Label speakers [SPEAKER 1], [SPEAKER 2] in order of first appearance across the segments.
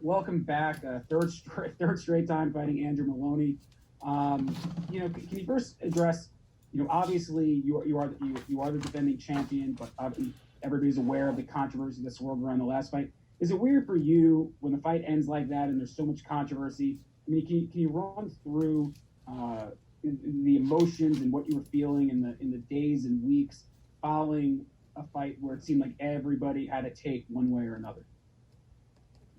[SPEAKER 1] welcome back. Third straight time fighting Andrew Moloney. Can you first address? Obviously you are the defending champion, but everybody's aware of the controversy that swirled around the last fight. Is it weird for you when the fight ends like that and there's so much controversy? I mean, can you run through the emotions and what you were feeling in the days and weeks following a fight where it seemed like everybody had a take one way or another?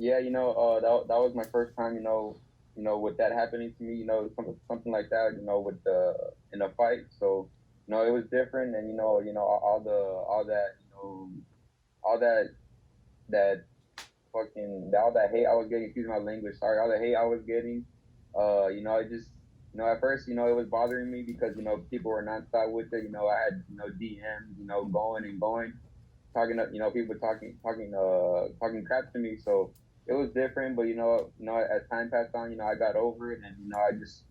[SPEAKER 2] Yeah, that was my first time, with that happening to me, something like that, with in a fight. So, it was different, and all that all that hate I was getting. Excuse my language. Sorry, all the hate I was getting. I just, at first, it was bothering me because people were nonstop with it. I had DMs, going and going, talking up, people talking crap to me. So it was different, but as time passed on, I got over it, and I just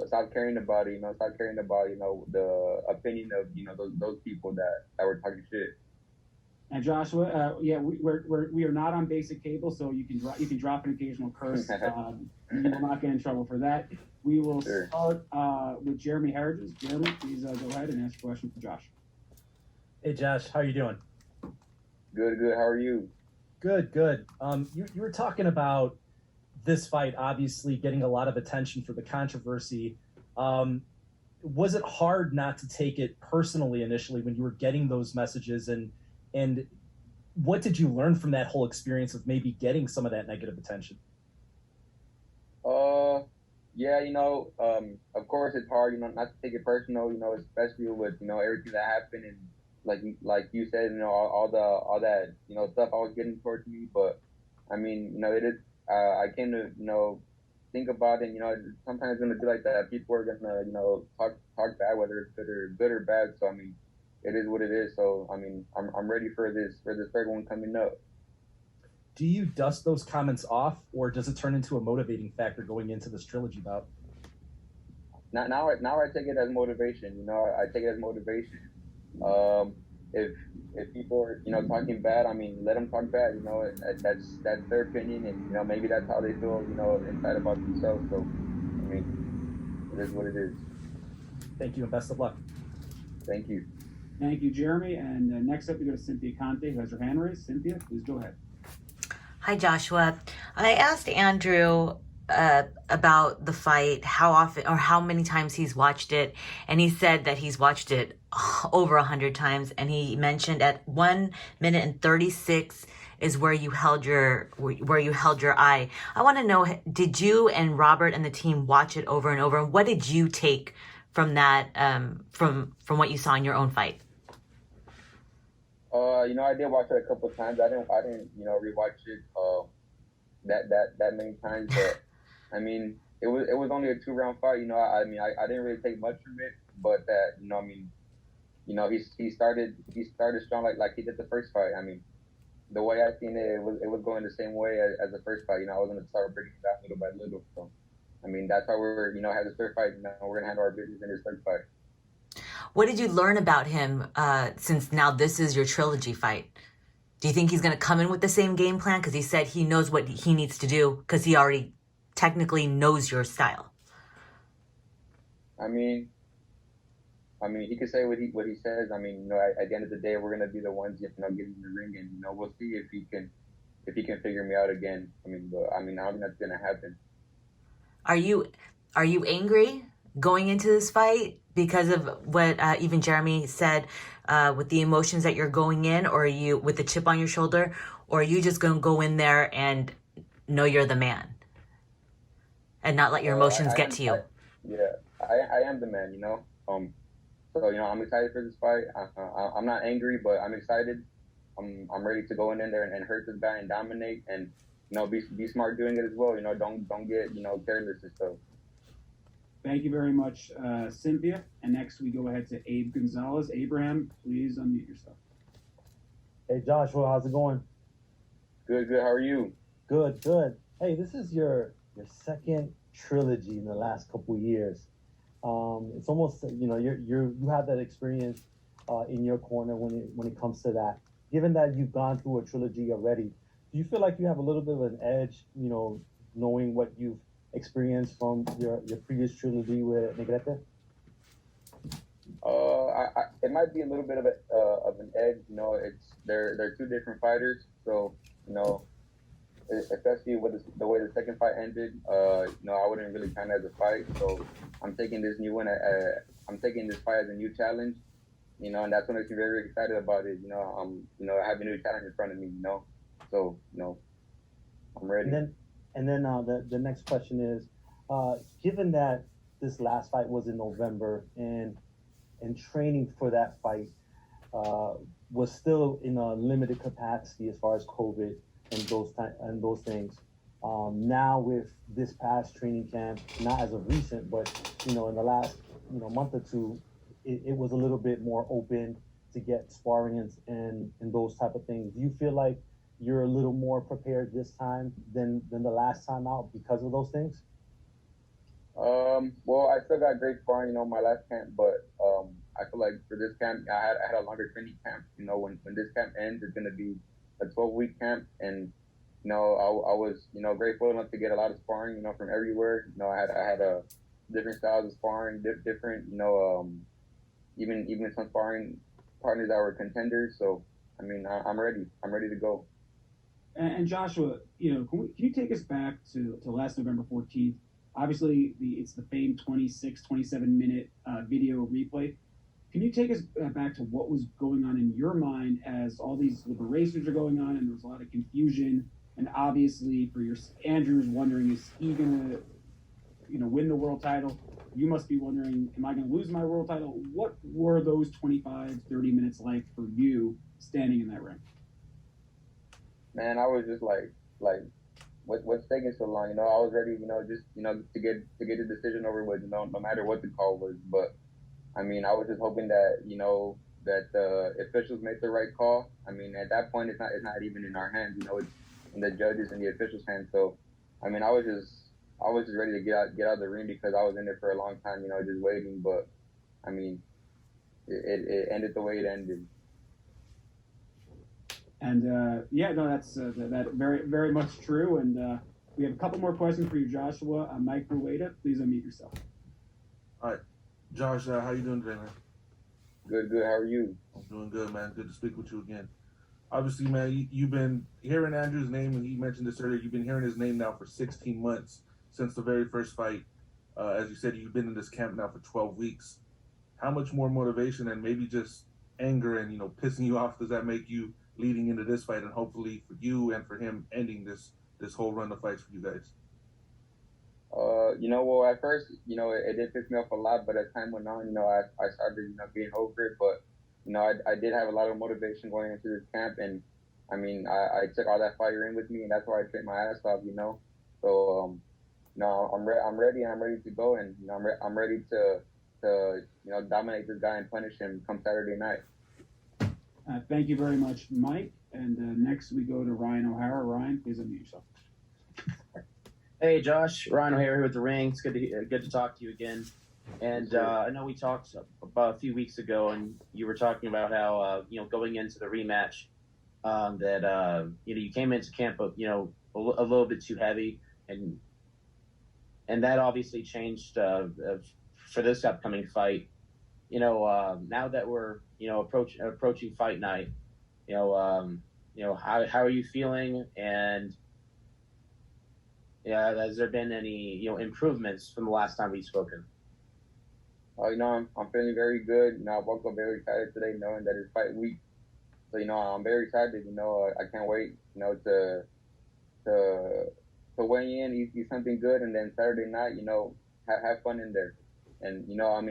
[SPEAKER 2] stopped caring about it. Stopped caring about the opinion of those people that were talking shit.
[SPEAKER 1] And Joshua, we are not on basic cable, so you can drop an occasional curse. You will not get in trouble for that. We will start with Jeremy Harridges. Jeremy, please go ahead and ask a question for Josh.
[SPEAKER 3] Hey Josh, how are you doing?
[SPEAKER 2] Good. How are you?
[SPEAKER 3] Good. You were talking about this fight obviously getting a lot of attention for the controversy. Was it hard not to take it personally initially when you were getting those messages, and what did you learn from that whole experience of maybe getting some of that negative attention?
[SPEAKER 2] Yeah, of course it's hard, not to take it personal, especially with, everything that happened, and like you said, all that, stuff I was getting towards me. But I mean, it is, I came to, think about it, sometimes it's going to be like that. People are going to, talk bad, whether it's good or bad. So, I mean, it is what it is. So, I mean, I'm ready for this third one coming up.
[SPEAKER 3] Do you dust those comments off, or does it turn into a motivating factor going into this trilogy bout?
[SPEAKER 2] Now I take it as motivation. I take it as motivation. If people are talking bad, I mean, let them talk bad. That's their opinion, and maybe that's how they feel inside about themselves. So, I mean, it is what it is.
[SPEAKER 3] Thank you, and best of luck.
[SPEAKER 2] Thank you.
[SPEAKER 1] Thank you, Jeremy. And next up, we go to Cynthia Conte, who has her hand raised. Cynthia, please go ahead.
[SPEAKER 4] Hi, Joshua. I asked Andrew about the fight, how often or how many times he's watched it, and he said that he's watched it over 100 times, and he mentioned at 1 minute and 36 is where you held your eye. I want to know, did you and Robert and the team watch it over and over, and what did you take from that, from what you saw in your own fight?
[SPEAKER 2] I did watch it a couple of times. I didn't, rewatch it that many times. But I mean, it was only a 2-round fight. I didn't really take much from it, but that, he started strong like he did the first fight. I mean, the way I seen it, it was going the same way as the first fight. I was gonna start breaking it down little by little. So, I mean, that's how we're have the third fight. We're gonna handle our business in this third fight.
[SPEAKER 4] What did you learn about him since now this is your trilogy fight? Do you think he's going to come in with the same game plan? Because he said he knows what he needs to do because he already technically knows your style.
[SPEAKER 2] I mean, he could say what he says. I mean, at the end of the day, we're going to be the ones, getting in the ring, and we'll see if he can figure me out again. I mean, but I don't think that's going to happen.
[SPEAKER 4] Are you angry going into this fight because of what even Jeremy said, with the emotions that you're going in, or are you with the chip on your shoulder, or are you just going to go in there and know you're the man and not let your emotions get to you?
[SPEAKER 2] I am the man, So, I'm excited for this fight. I'm not angry, but I'm excited. I'm ready to go in there and hurt this guy and dominate, and be smart doing it as well. Don't get careless and stuff.
[SPEAKER 1] Thank you very much, Cynthia. And next we go ahead to Abe Gonzalez. Abraham, please unmute yourself.
[SPEAKER 5] Hey Joshua, how's it going?
[SPEAKER 2] Good. How are you?
[SPEAKER 5] Good. Hey, this is your second trilogy in the last couple of years. It's almost you have that experience in your corner when it comes to that. Given that you've gone through a trilogy already, do you feel like you have a little bit of an edge, knowing what you've experienced from your previous trilogy with Negrete?
[SPEAKER 2] It might be a little bit of an edge. They're two different fighters, so especially with the way the second fight ended, I wouldn't really count it as a fight. So I'm taking this new one. I'm taking this fight as a new challenge. And that's what makes me very, very excited about it. I have a new challenge in front of me. So I'm ready.
[SPEAKER 5] And then the next question is, given that this last fight was in November and training for that fight was still in a limited capacity as far as COVID and those things. Now with this past training camp, not as of recent, but in the last month or two, it was a little bit more open to get sparring and those type of things. Do you feel like you're a little more prepared this time than the last time out because of those things?
[SPEAKER 2] Well, I still got great sparring, my last camp, but I feel like for this camp, I had a longer training camp. When this camp ends, it's gonna be a 12-week camp, and I was grateful enough to get a lot of sparring, from everywhere. I had a different styles of sparring, different, even some sparring partners that were contenders. So I'm ready. I'm ready to go.
[SPEAKER 1] And Joshua, can you take us back to last November 14th? Obviously, it's the famed 27-minute video replay. Can you take us back to what was going on in your mind as all these deliberations are going on and there was a lot of confusion? And obviously, for Andrew's wondering, is he going to, win the world title? You must be wondering, am I going to lose my world title? What were those 25, 30 minutes like for you standing in that ring?
[SPEAKER 2] Man, I was just like, what's taking so long? I was ready, just to get the decision over with, no matter what the call was. But I was just hoping that that the officials make the right call. At that point, it's not even in our hands. It's in the judges and the officials' hands. So I was just ready to get out of the ring because I was in there for a long time, just waiting. But it ended the way it ended.
[SPEAKER 1] And that's that very, very much true. And we have a couple more questions for you, Joshua. Mike Rueda, please unmute yourself.
[SPEAKER 6] All right, Josh, how you doing today, man?
[SPEAKER 2] Good. How are you?
[SPEAKER 6] I'm doing good, man. Good to speak with you again. Obviously, man, you've been hearing Andrew's name, and he mentioned this earlier. You've been hearing his name now for 16 months since the very first fight. As you said, you've been in this camp now for 12 weeks. How much more motivation and maybe just anger and pissing you off does that make you leading into this fight, and hopefully for you and for him ending this whole run of fights for you guys?
[SPEAKER 2] Well, at first, it did piss me off a lot, but as time went on, I started, getting over it. But, I did have a lot of motivation going into this camp, and I took all that fire in with me, and that's why I trained my ass off, So, I'm ready, and I'm ready to go, and I'm ready to dominate this guy and punish him come Saturday night.
[SPEAKER 1] Thank you very much, Mike. And next we go to Ryan O'Hara. Ryan, please unmute yourself.
[SPEAKER 7] Hey, Josh. Ryan O'Hara here with The Ring. It's good to talk to you again. And I know we talked about a few weeks ago, and you were talking about how going into the rematch, that you came into camp, a little bit too heavy, and that obviously changed for this upcoming fight. Now that we're approaching fight night, how are you feeling? And has there been any improvements from the last time we've spoken?
[SPEAKER 2] I'm feeling very good. I woke up very excited today, knowing that it's fight week. So I'm very excited. I can't wait. To weigh in, eat something good, and then Saturday night, have fun in there. And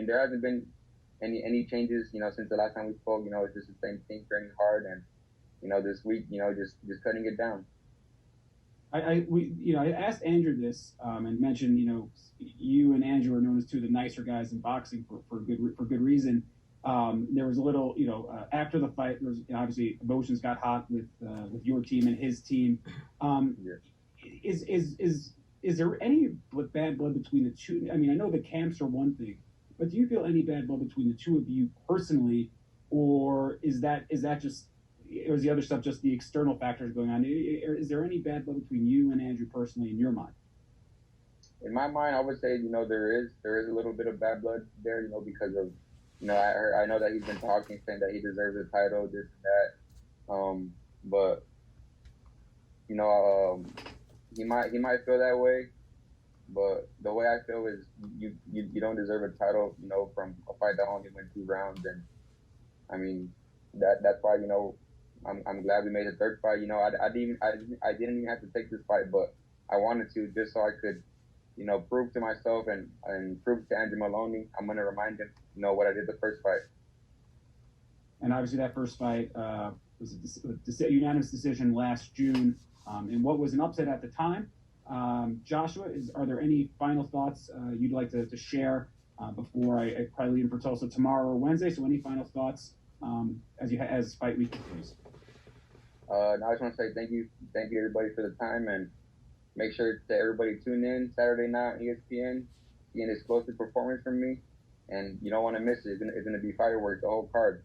[SPEAKER 2] there hasn't been any changes, since the last time we spoke. It's just the same thing, training hard, and this week, just cutting it down.
[SPEAKER 1] I asked Andrew this and mentioned, you and Andrew are known as two of the nicer guys in boxing for good reason. There was a little, after the fight, there was obviously emotions got hot with your team and his team. Is there any bad blood between the two? I know the camps are one thing, but do you feel any bad blood between the two of you personally, or is that just or is the other stuff just the external factors going on? Is there any bad blood between you and Andrew personally in your mind?
[SPEAKER 2] In my mind, I would say, there is a little bit of bad blood there, because of, I know that he's been talking, saying that he deserves a title, this and that. But he might feel that way. But the way I feel is you don't deserve a title, from a fight that only went 2 rounds. And I mean, that's why, I'm glad we made a third fight. I didn't even have to take this fight, but I wanted to, just so I could, prove to myself and prove to Andrew Molony. I'm going to remind him, what I did the first fight.
[SPEAKER 1] And obviously that first fight was a unanimous decision last June, and what was an upset at the time. Joshua, are there any final thoughts you'd like to share before I probably leave for Tulsa tomorrow or Wednesday? So any final thoughts as fight week continues?
[SPEAKER 2] I just want to say thank you everybody for the time, and make sure to everybody tune in Saturday night on ESPN, see an explosive performance from me, and you don't want to miss it. It's going to be fireworks the whole card.